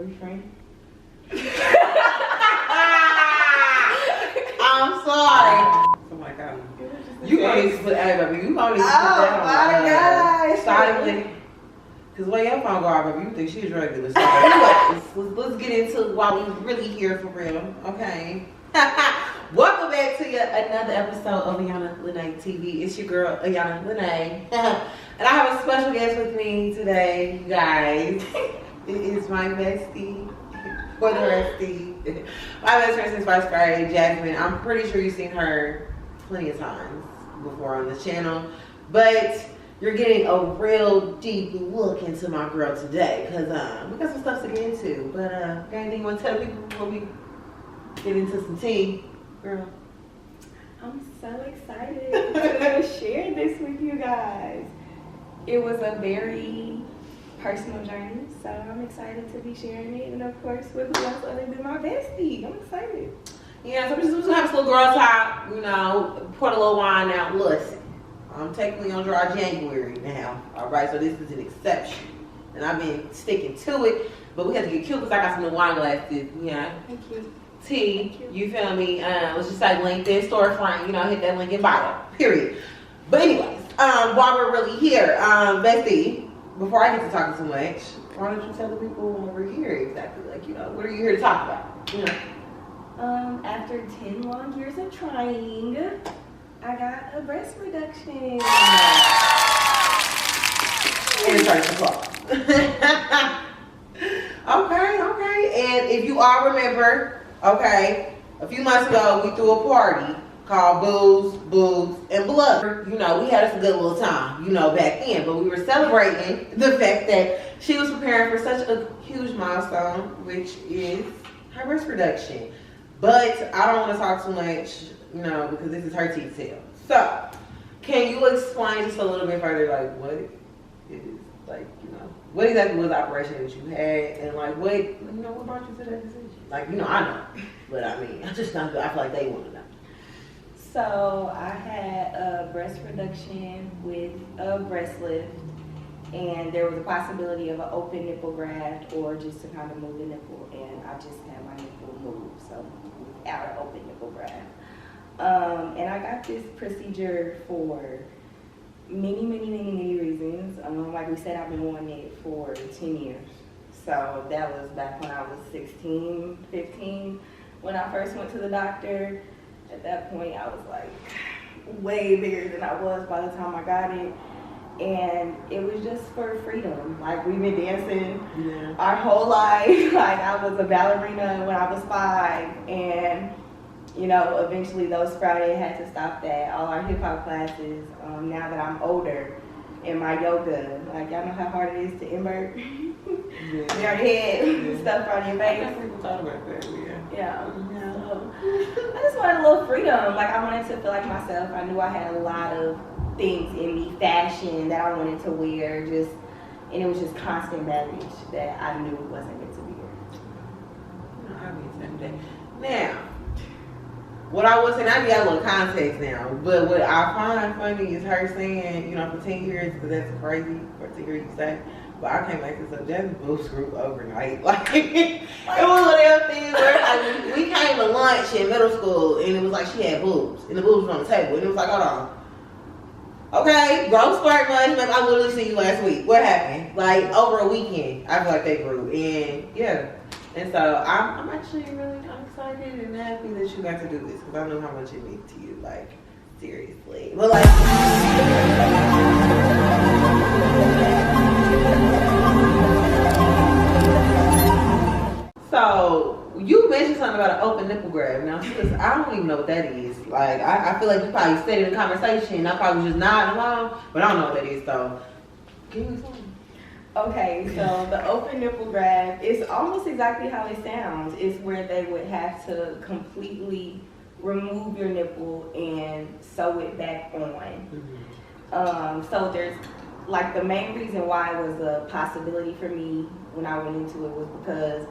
boyfriend. I'm sorry. Oh my God. You gonna need to put that, baby. You gonna need to put that on. Oh my gosh. Silent. Because when your phone go out, baby, you think she's regular. So anyways, let's get into why we really here for real. Okay. Welcome back to another episode of Ayana Lene TV. It's your girl, Ayana Lene. And I have a special guest with me today, you guys. It is my bestie. For the restie. My best friend since 1st grade, Jasmine. I'm pretty sure you've seen her plenty of times before on the channel. But you're getting a real deep look into my girl today. Because we got some stuff to get into. But got anything you want to tell people before we get into some tea? Girl. I'm so excited to share this with you guys. It was a very personal journey, so I'm excited to be sharing it, and of course with who else other than my bestie. I'm excited. Yeah, so we're just gonna have a little girl talk, you know, pour a little wine out. Listen, I'm technically on dry January now, alright, so this is an exception. And I've been sticking to it, but we have to get cute because I got some new wine glasses, yeah. Thank you. Tea, you feel me? Let's just say LinkedIn storefront, you know, hit that link in bio, period. But anyways, while we're really here, bestie, before I get to talking too much, why don't you tell the people why we're here exactly? Like, you know, what are you here to talk about? You know. After 10 long years of trying, I got a breast reduction. And start to applause. Okay. And if you all remember, okay, a few months ago we threw a party called Booze, Boobs, and Blood. You know, we had us a good little time, you know, back then. But we were celebrating the fact that she was preparing for such a huge milestone, which is her breast reduction. But I don't want to talk too much, you know, because this is her tea tale. So, can you explain just a little bit further, like, what it is, like, you know, what exactly was the operation that you had, and, like, what, you know, what brought you to that decision? Like, you know, I know, but I mean, I just not, I feel like they want to know. So I had a breast reduction with a breast lift, and there was a possibility of an open nipple graft or just to kind of move the nipple, and I just had my nipple moved, so without an open nipple graft. And I got this procedure for many reasons. Like we said, I've been wanting it for 10 years. So that was back when I was 16, 15, when I first went to the doctor. At that point, I was like way bigger than I was by the time I got it. And it was just for freedom. Like, we've been dancing our whole life. Like, I was a ballerina when I was 5. And, you know, eventually those Fridays had to stop that. All our hip hop classes, now that I'm older, and my yoga, like, y'all know how hard it is to invert your head, stuff on your face. I never even thought about that, Yeah. So, I just wanted a little freedom. Like, I wanted to feel like myself. I knew I had a lot of things in me, fashion that I wanted to wear, and it was just constant baggage that I knew wasn't meant to be here. I'll be the same day. Now, what I was saying, I got a little context now, but what I find funny is her saying, you know, for 10 years, because that's crazy for 10 years you say, but I can't make this up. Jasmine boobs grew overnight. Like, it was one of them things where, like, we came to lunch in middle school, and it was like she had boobs, and the boobs were on the table, and it was like, hold on. Okay, grown spark lunch, like, I literally seen you last week. What happened? Like, over a weekend, I feel like they grew, and yeah. And so, I'm actually really excited and happy that you got to do this, because I know how much it means to you, like, seriously. But, like, so, you mentioned something about an open nipple grab. Now, sis, I don't even know what that is. Like, I feel like you probably said it in a conversation. I probably was just nodding along, but I don't know what that is, so can you explain? Okay, so the open nipple graft is almost exactly how it sounds. It's where they would have to completely remove your nipple and sew it back on. So there's, like, the main reason why it was a possibility for me when I went into it was because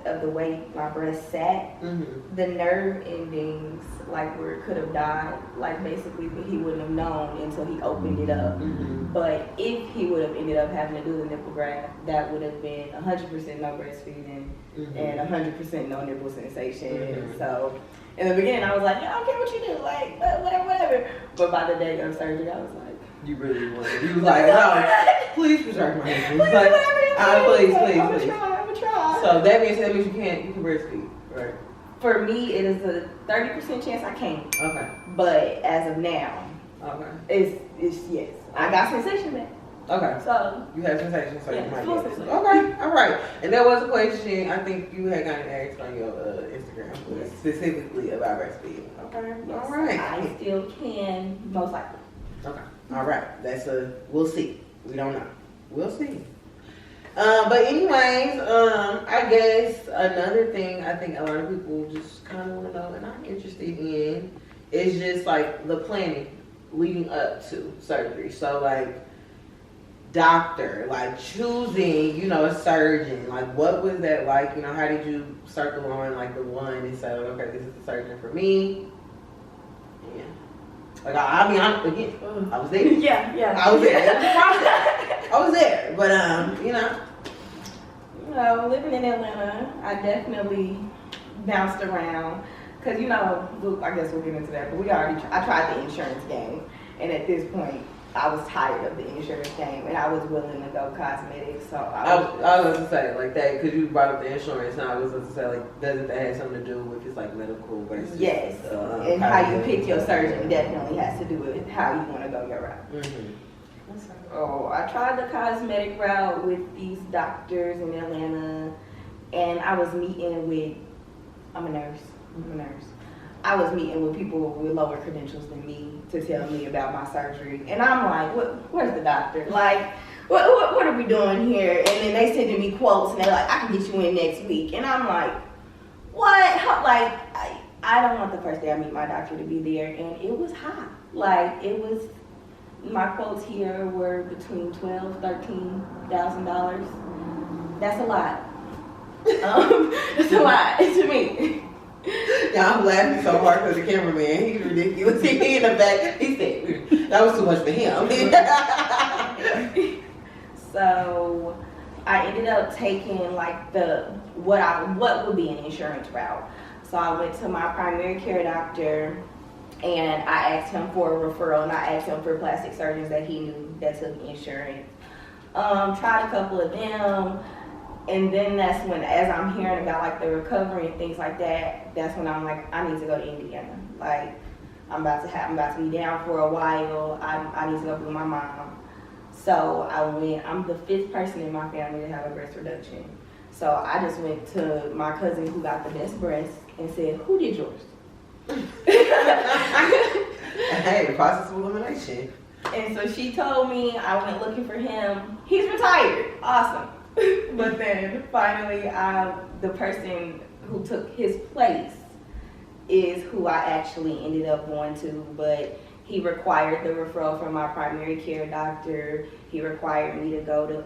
of the way my breast sat, the nerve endings, like where it could have died, like basically he wouldn't have known until he opened it up. But if he would have ended up having to do the nipple graft, that would have been 100% no breastfeeding and 100% no nipple sensation. So in the beginning, I was like, yeah, I don't care what you do, like whatever. But by the day of surgery, I was like, you really wanted. You was like, no, please preserve my nipples. Please, Like, please. I'm please. gonna try. So that means you can breastfeed, right? For me, it is a 30% chance I can't. Okay. But as of now, it's yes. I got sensation back. Okay. So you have sensation, so yeah, you might full get it. sensation. Okay, all right. And there was a question I think you had gotten asked on your Instagram specifically about breastfeeding. Okay. Yes, all right. I still can, most likely. Okay. All right. We'll see. We don't know. We'll see. But anyways, I guess another thing I think a lot of people just kind of want to know, and I'm interested in, is just like the planning leading up to surgery. So like doctor, like choosing, a surgeon, like what was that like? How did you circle on like the one and say, okay, this is the surgeon for me? Yeah. Like I was there. Yeah. I was there. It was a process. I was there, but living in Atlanta, I definitely bounced around because I guess we'll get into that. But I tried the insurance game, and at this point, I was tired of the insurance game, and I was willing to go cosmetics. So I was going to say like that because you brought up the insurance, and I was going to say like, doesn't that have something to do with it's like medical versus and how you pick your surgeon definitely has to do with how you want to go your route. Oh, I tried the cosmetic route with these doctors in Atlanta, and I was meeting with. I'm a nurse. I was meeting with people with lower credentials than me to tell me about my surgery. And I'm like, where's the doctor? Like, what are we doing here? And then they sending me quotes, and they're like, I can get you in next week. And I'm like, what? Like, I don't want the first day I meet my doctor to be there. And it was high. Like, it was, my quotes here were between $12,000–$13,000. That's a lot. That's a lot to me. Yeah, I'm laughing so hard because the cameraman, he's ridiculous. He in the back, he said, that was too much for him. So I ended up taking like what would be an insurance route. So I went to my primary care doctor, and I asked him for a referral, and I asked him for plastic surgeons that he knew that took insurance. Tried a couple of them. And then that's when, as I'm hearing about like the recovery and things like that, that's when I'm like, I need to go to Indiana. Like, I'm about to be down for a while. I need to go with my mom. So I went. I'm the 5th person in my family to have a breast reduction. So I just went to my cousin who got the best breast and said, "Who did yours?" Hey, process of elimination. And so she told me. I went looking for him. He's retired. Awesome. But then finally, the person who took his place is who I actually ended up going to. But he required the referral from my primary care doctor. He required me to go to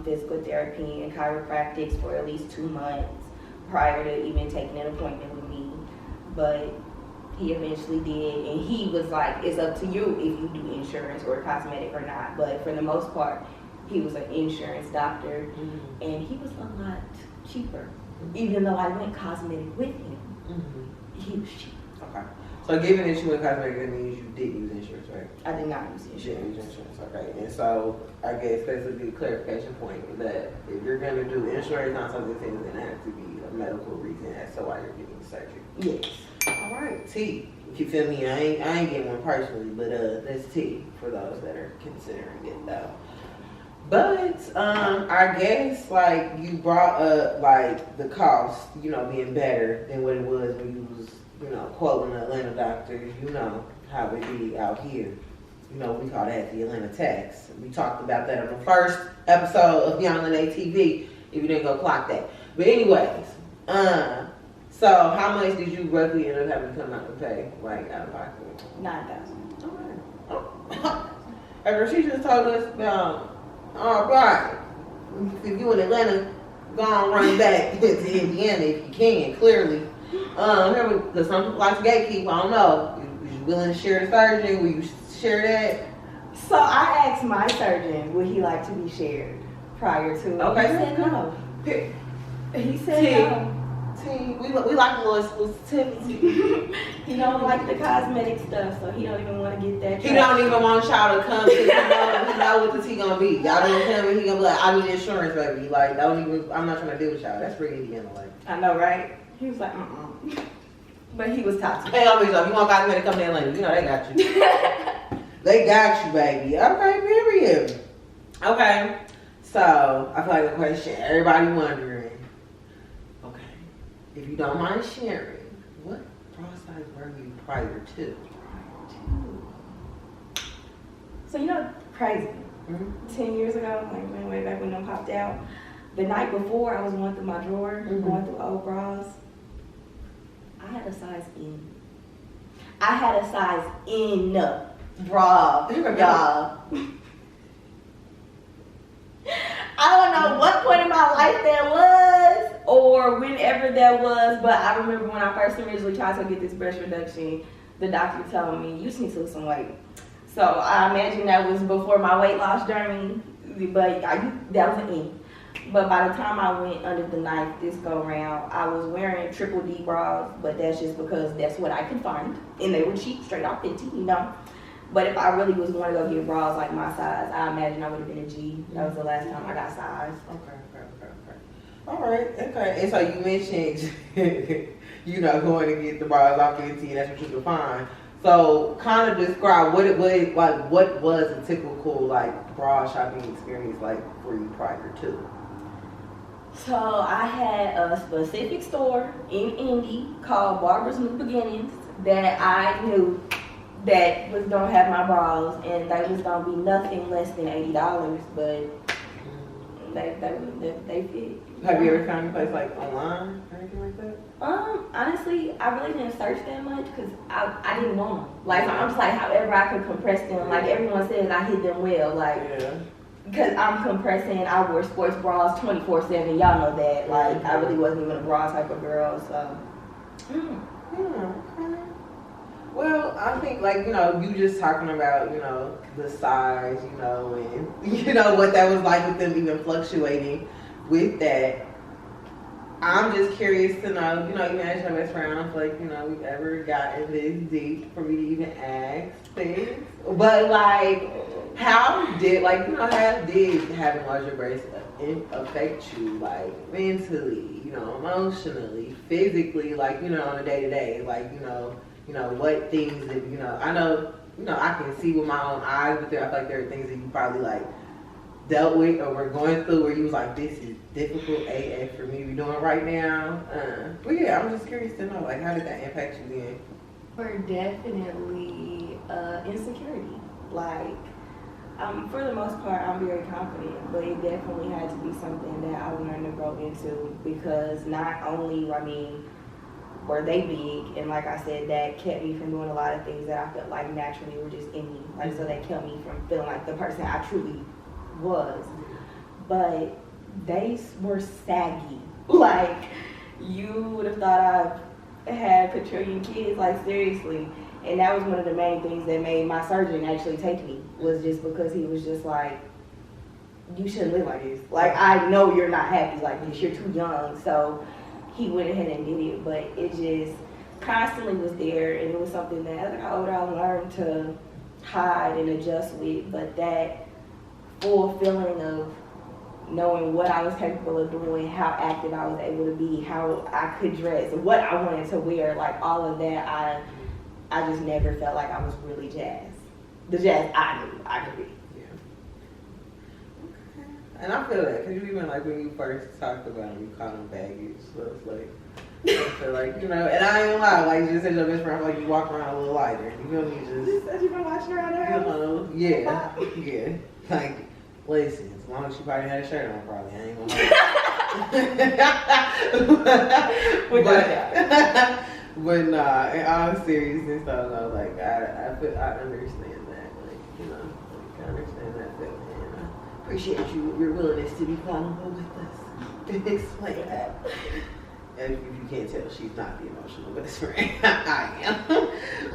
physical therapy and chiropractics for at least 2 months prior to even taking an appointment with me. But he eventually did, and he was like, "It's up to you if you do insurance or cosmetic or not." But for the most part, he was an insurance doctor, and he was a lot cheaper. Even though I went cosmetic with him, he was cheap. Okay. So given that you went cosmetic, that means you did use insurance, right? I did not use insurance. You didn't use insurance, okay. And so I guess that's a good clarification point that if you're going to do insurance, not something that's going to have to be a medical reason as to why you're getting surgery. Yes. All right, T. If you feel me, I ain't getting one personally, but that's T for those that are considering it though. But I guess like you brought up like the cost, being better than what it was when you was, quoting the Atlanta doctors. How it be out here. We call that the Atlanta tax. We talked about that on the first episode of Young and ATV. If you didn't go clock that. But anyways, so how much did you roughly end up having to come out and pay, like out of pocket? $9,000. Alright. After she just told us about, all right, if you in Atlanta, go on, run back to Indiana if you can, clearly. Because some people like to gatekeep, I don't know. Was you willing to share the surgeon? Will you share that? So I asked my surgeon, would he like to be shared prior to? Okay. He said no. He said no. We like a little exclusivity. He don't like the cosmetic stuff, so he don't even want to get that. He don't even want y'all to come because he know what the tea gonna be. Y'all don't tell me he gonna be like, I need insurance, baby. Like, don't even. I'm not trying to deal with y'all. That's pretty Indiana, like. I know, right? He was like, But he was toxic. Hey, always like, you want cosmetic come to Atlanta? You know they got you. They got you, baby. Okay, period. Okay, so I feel like the question everybody wondering. If you don't mind sharing, what bra size were you prior to? So crazy. 10 years ago, like way back when them popped out, the night before I was going through my drawer, going through old bras, I had a size N. I had a size N bra, y'all. I don't know what point in my life that was or whenever that was, but I remember when I first originally tried to get this breast reduction, the doctor told me, you just need to lose some weight. So I imagine that was before my weight loss journey, but that was an E. But by the time I went under the knife this go round, I was wearing triple D bras, but that's just because that's what I could find. And they were cheap, straight off Fenty, But if I really was going to go get bras like my size, I imagine I would have been a G. That was the last time I got size. Okay. All right, okay. And so you mentioned, going to get the bras off Fenty, and that's what you could find. So kind of describe what it was, like what was a typical like bra shopping experience like for you prior to? So I had a specific store in Indy called Barbara's New Beginnings that I knew that was gonna have my bras, and they was gonna be nothing less than $80, but they fit. Have you ever found a place like online or anything like that? Honestly, I really didn't search that much because I didn't want them. Like I'm just like, however I could compress them. Like everyone says, I hit them well. Like, because I'm compressing, I wear sports bras 24/7. Y'all know that. Like I really wasn't even a bra type of girl. So. Okay. Well, I think you just talking about, the size, and, what that was like with them even fluctuating with that. I'm just curious to know, you manage your best friend. I don't feel like, we've ever gotten this deep for me to even ask things. But how did having larger breasts affect you, mentally, emotionally, physically, on a day-to-day, what things that, I know, I can see with my own eyes, but I feel like there are things that you probably, dealt with or were going through where you was like, this is difficult AF for me to be doing right now. But yeah, I'm just curious to know, how did that impact you then? For definitely insecurity. For the most part, I'm very confident, but it definitely had to be something that I learned to grow into because not only, were they big, and like I said, that kept me from doing a lot of things that I felt like naturally were just in me. So that kept me from feeling like the person I truly was. But they were saggy. You would have thought I had a quadrillion kids, seriously. And that was one of the main things that made my surgeon actually take me, was just because he was just like, you shouldn't live like this. I know you're not happy like this, you're too young. So he went ahead and did it, but it just constantly was there, and it was something that as I got older I learned to hide and adjust with. But that full feeling of knowing what I was capable of doing, how active I was able to be, how I could dress, what I wanted to wear, all of that, I just never felt like I was really jazzed. The jazz I knew I could be. And I feel that, because you even when you first talked about them, you called them baggage. So it's I feel and I ain't lie, you just said your best friend, you walk around a little lighter. You feel me? You said you've been watching around the house? Yeah. Listen, as long as she probably had a shirt on, probably. I ain't gonna But nah, in all seriousness, though, I understand that. I understand that feeling. Appreciate your willingness to be vulnerable with us. Explain that. And if you can't tell, she's not the emotional best friend. I am.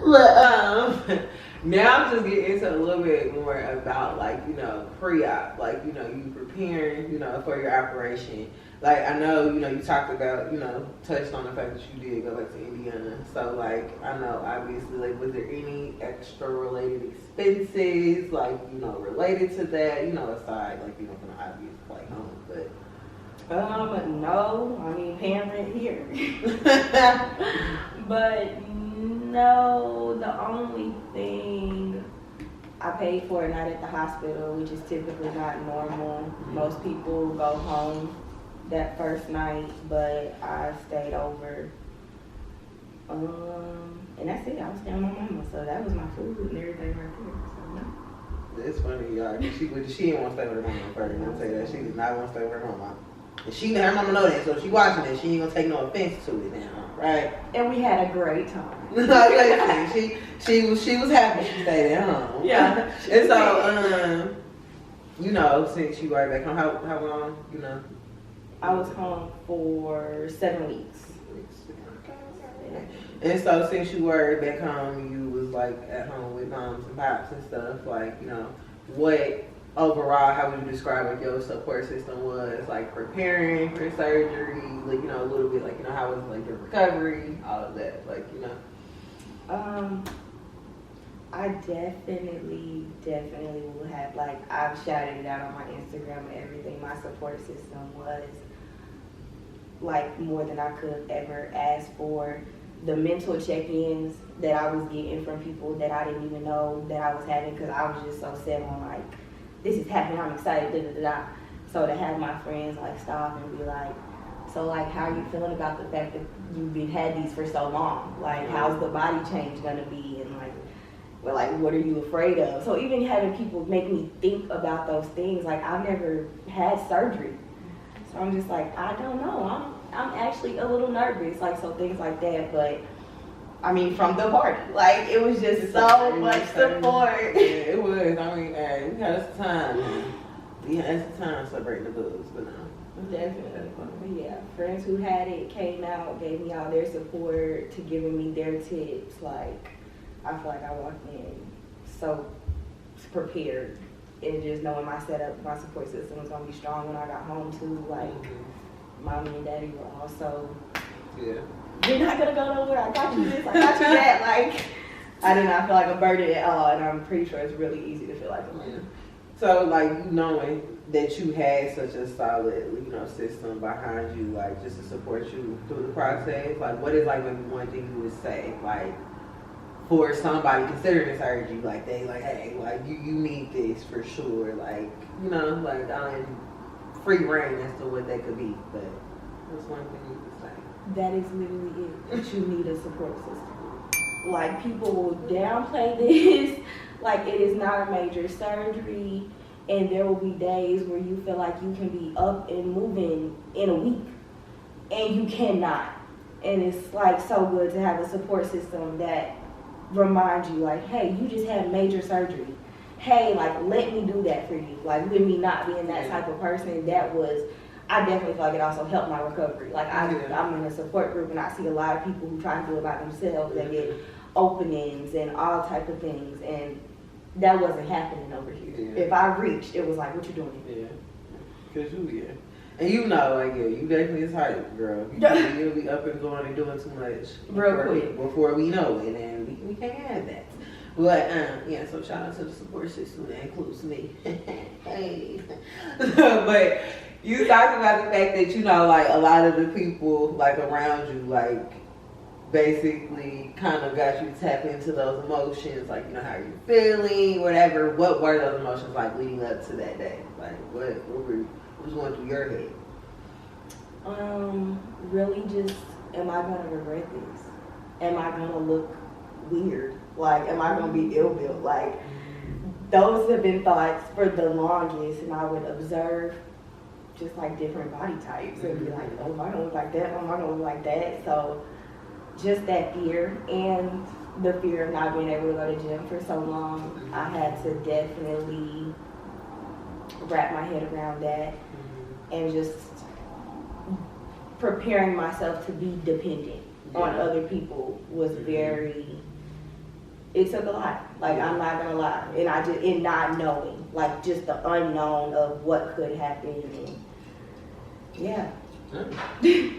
But now I'm just getting into a little bit more about like, you know, pre-op, like, you know, you preparing, you know, for your operation. Like, I know, you know, you talked about, you know, touched on the fact that you did go back to Indiana. So, like, I know, obviously, like, was there any extra related expenses, like, you know, related to that, you know, aside, like, you know, from the obvious flight home, but. No, I mean, paying rent here. But no, the only thing I paid for not at the hospital, which is typically not normal. Most people go home that first night, but I stayed over. And that's it. I was staying with my mama, so that was my food and everything right there. So no. It's funny, y'all. She didn't want to stay with her mama first. I'm gonna say that she did not want to stay with her mama. And her mama know that, so if she watching it, she ain't gonna take no offense to it now, right? And we had a great time. she was happy she stayed at home. Yeah. And so, you know, since you were back home, how long, you know? I was home for 7 weeks. And so since you were back home, you was like at home with moms and pops and stuff, like, you know, what overall, how would you describe like your support system was, like preparing for surgery, like, you know, a little bit, like, you know, how was like your recovery, all of that, like, you know? I definitely will have, like, I've shouted it out on my Instagram and everything. My support system was like more than I could ever ask for. The mental check-ins that I was getting from people that I didn't even know that I was having, because I was just so set on like, this is happening, I'm excited, da da da da. So to have my friends like stop and be like, so like, how are you feeling about the fact that you've had these for so long? Like, how's the body change gonna be? And like, well, like, what are you afraid of? So even having people make me think about those things, like, I've never had surgery. So I'm just like, I don't know. I'm actually a little nervous, like, so things like that. But I mean, from the party, like, it was just so much support. Yeah, it was. I mean, hey, we had some time. We had some time celebrating the books, but no. Definitely. But yeah, friends who had it came out, gave me all their support, to giving me their tips. Like, I feel like I walked in so prepared, and just knowing my setup, my support system was gonna be strong when I got home too. Like, mommy and daddy were also, yeah, you're not gonna go nowhere. I got you this, I got you that. Like, I did not feel like a burden at all, and I'm pretty sure it's really easy to feel like a burden. So, like, you knowing that you had such a solid, you know, system behind you, like, just to support you through the process, like, what is, like, maybe one thing you would say, like, for somebody considering surgery, like, they, like, hey, like, you need this for sure, like, you know, like, I'm free reign as to what that could be, but what's one thing you could say? That is literally it, that you need a support system. Like, people will downplay this, like, it is not a major surgery, and there will be days where you feel like you can be up and moving in a week, and you cannot. And it's, like, so good to have a support system that reminds you, like, hey, you just had major surgery. Hey, like, let me do that for you. Like, with me not being that type of person, that was, I definitely feel like it also helped my recovery. Like, I'm in a support group, and I see a lot of people who try to do it by themselves. They get openings and all type of things, and that wasn't happening over here. If I reached, it was like, what you doing? Yeah, cause you, and you know, like, yeah, you definitely is hype, girl. You'll be up and going and doing too much real quick before we know it, and we can't have that. But yeah, so shout out to the support system that includes me. Hey, but you talked about the fact that, you know, like, a lot of the people, like, around you, like, basically kind of got you to tap into those emotions, like, you know, how you're feeling, whatever. What were those emotions like leading up to that day? Like, what was going through your head? Really just, am I gonna regret this? Am I gonna look weird? Like, am I gonna be ill-built? Like, those have been thoughts for the longest, and I would observe just, like, different body types and be like, oh, am I gonna look like that? Oh, am I gonna look like that? So just that fear, and the fear of not being able to go to gym for so long, I had to definitely wrap my head around that and just preparing myself to be dependent on other people was very, it took a lot. Like, I'm not gonna lie. And not knowing, like, just the unknown of what could happen. And yeah. Yeah.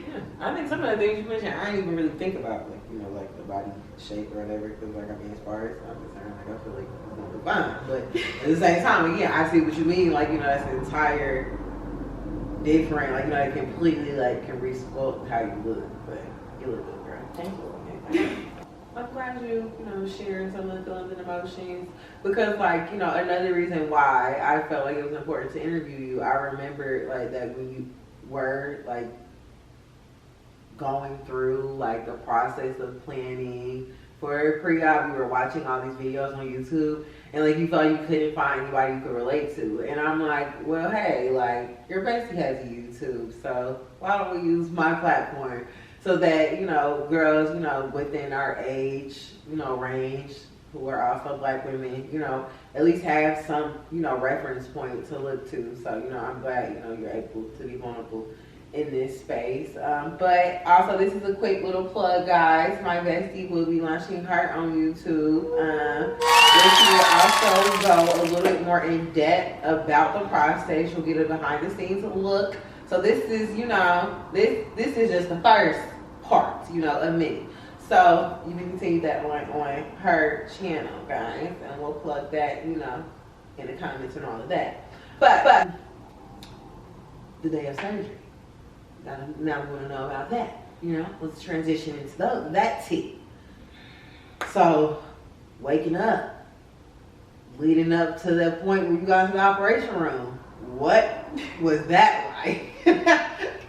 I think some of the things you mentioned, I didn't even really think about, like, you know, like the body shape or whatever, because, like, I mean, as far as I'm concerned, like, I feel like it's gonna be fine. But at the same time, again, I see what you mean, like, you know, that's an entire different, like, you know, it completely, like, can resculpt how you look, but you look good, girl. Thank you. I'm glad you know, sharing some of the feelings and emotions, because, like, you know, another reason why I felt like it was important to interview you, I remember, like, that when you were, like, going through, like, the process of planning for pre-op, you were watching all these videos on YouTube, and, like, you felt like you couldn't find anybody you could relate to. And I'm like, well, hey, like, your bestie has a YouTube, so why don't we use my platform so that, you know, girls, you know, within our age, you know, range, who are also Black women, you know, at least have some, you know, reference point to look to. So, you know, I'm glad, you know, you're able to be vulnerable in this space. But also, this is a quick little plug, guys. My bestie will be launching her on YouTube. She will also go a little bit more in depth about the process. You'll get a behind the scenes look. So this is, you know, this is just the first part, you know, of many. So you can continue that on her channel, guys, and we'll plug that, you know, in the comments and all of that. But the day of surgery. Now we want to know about that. You know, let's transition into that tea. So, waking up, leading up to that point where you got to the operation room, what was that like?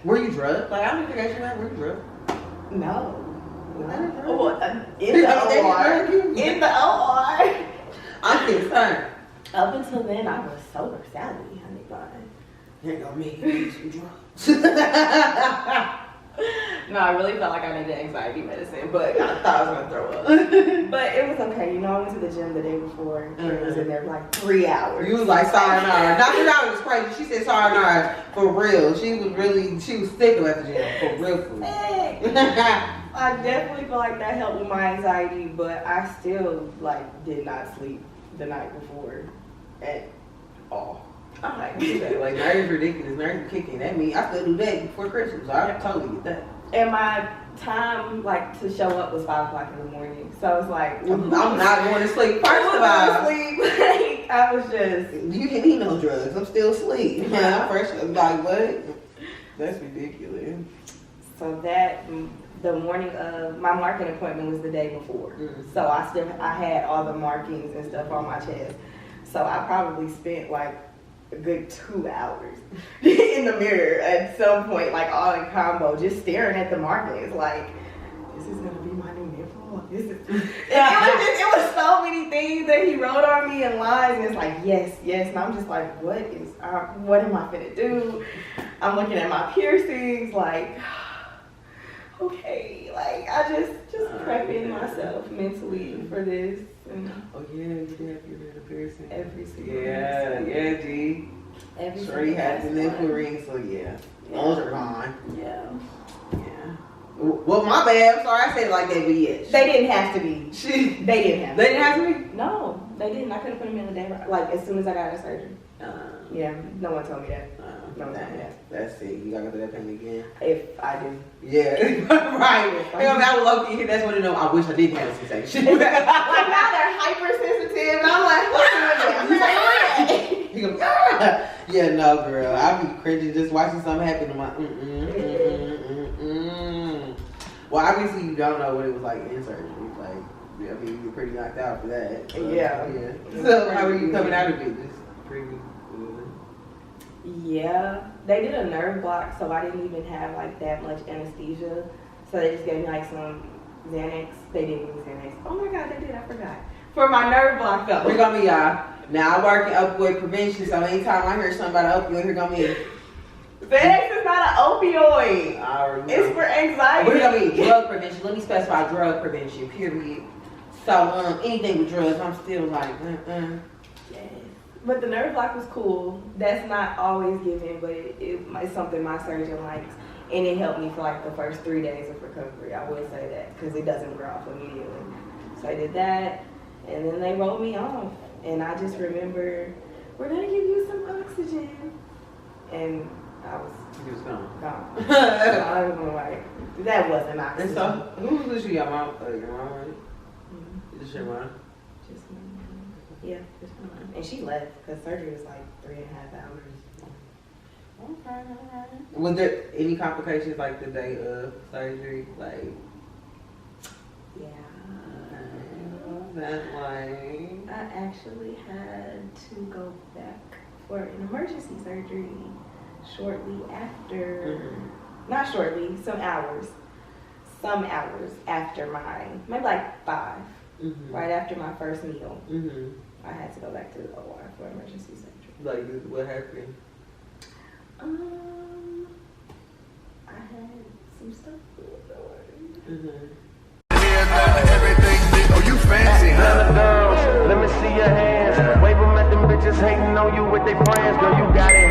Were you drugged? Like, I don't think I should. Were you drugged? No. Oh, In the OR. In the OR. I'm concerned. Up until then, I was sober, sadly, honey bun. They're gonna make you need some drugs. No, I really felt like I needed anxiety medicine, but I thought I was gonna throw up. But it was okay. You know, I went to the gym the day before, and I was in there for like 3 hours. You was like sayonara. Dr. Dowd was crazy. She said sayonara for real. She was sick at the gym for real. I definitely feel like that helped with my anxiety, but I still like did not sleep the night before at all. I'm like, like, nerves ridiculous, nerves kicking. That means I still do that before Christmas. So I totally get that. And my time, like, to show up was 5 o'clock in the morning. So it's like, I'm not going to sleep. First of all, like, I was just, you can't eat no drugs. I'm still asleep. Yeah, first, like, what? That's ridiculous. So that, the morning of my marking appointment was the day before. Mm-hmm. So I had all the markings and stuff on my chest. So I probably spent like a good 2 hours in the mirror at some point, like all in combo, just staring at the markings, like, this is gonna be my new nipple. This is. It was so many things that he wrote on me in lines, and it's like, yes, and I'm just like, what am I finna do? I'm looking at my piercings, like, okay, like I just prepping myself mentally for this. And oh yeah, you did have your little piercing. Every single yeah, G. Every sure, you had the nipple ring, so yeah, those are gone. Yeah. Well, my bad. I'm sorry I said it like that, but yes. They didn't have to be. They didn't have to. They didn't have to be? No, they didn't. I could have put them in the day, like as soon as I got out of surgery. Yeah, no one told me that. No one told me that. That's it. You gotta go through that pain again. If I do. Yeah, right. I was low-key, that's what I know. I wish I didn't have C-section. Like now they're hypersensitive, and I'm like, He goes, ah! Yeah, no, girl. I be cringing just watching something happen to my Well, obviously you don't know what it was like in surgery. Like, I mean, you were pretty knocked out for that. So, yeah. So how are you coming out of it? Just pretty good. Yeah, they did a nerve block, so I didn't even have like that much anesthesia. So they just gave me like some Xanax. They didn't give me Xanax. Oh my God, they did. I forgot. For my nerve block though. Here gonna be y'all. Now I work in opioid prevention, so anytime I hear something about an opioid, here gonna be. Xanax is not an opioid. It's for anxiety. We're gonna be drug prevention. Let me specify drug prevention. Period. So anything with drugs, I'm still like. Yes. But the nerve block was cool. That's not always given, but it's something my surgeon likes. And it helped me for like the first 3 days of recovery. I would say that because it doesn't wear off immediately. So I did that, and then they rolled me off. And I just remember, we're gonna give you some oxygen, and I was gone. I was like, that wasn't oxygen. And so, who was this? Your mom? Your mom, right? Mm-hmm. Is this your mom? Just my mom. Yeah, just my mom. And she left because surgery was like 3.5 hours. Okay, alright. Was there any complications like the day of surgery? Like, Yeah. that like. I actually had to go back for an emergency surgery shortly after, not shortly, some hours after maybe like 5, right after my first meal. I had to go back to the OR for emergency surgery. Like, what happened? I had some stuff going on. Everything big. Oh, you fancy, huh? Let me see your hands. Wave them at them bitches hating on you with their friends. Girl, you got it.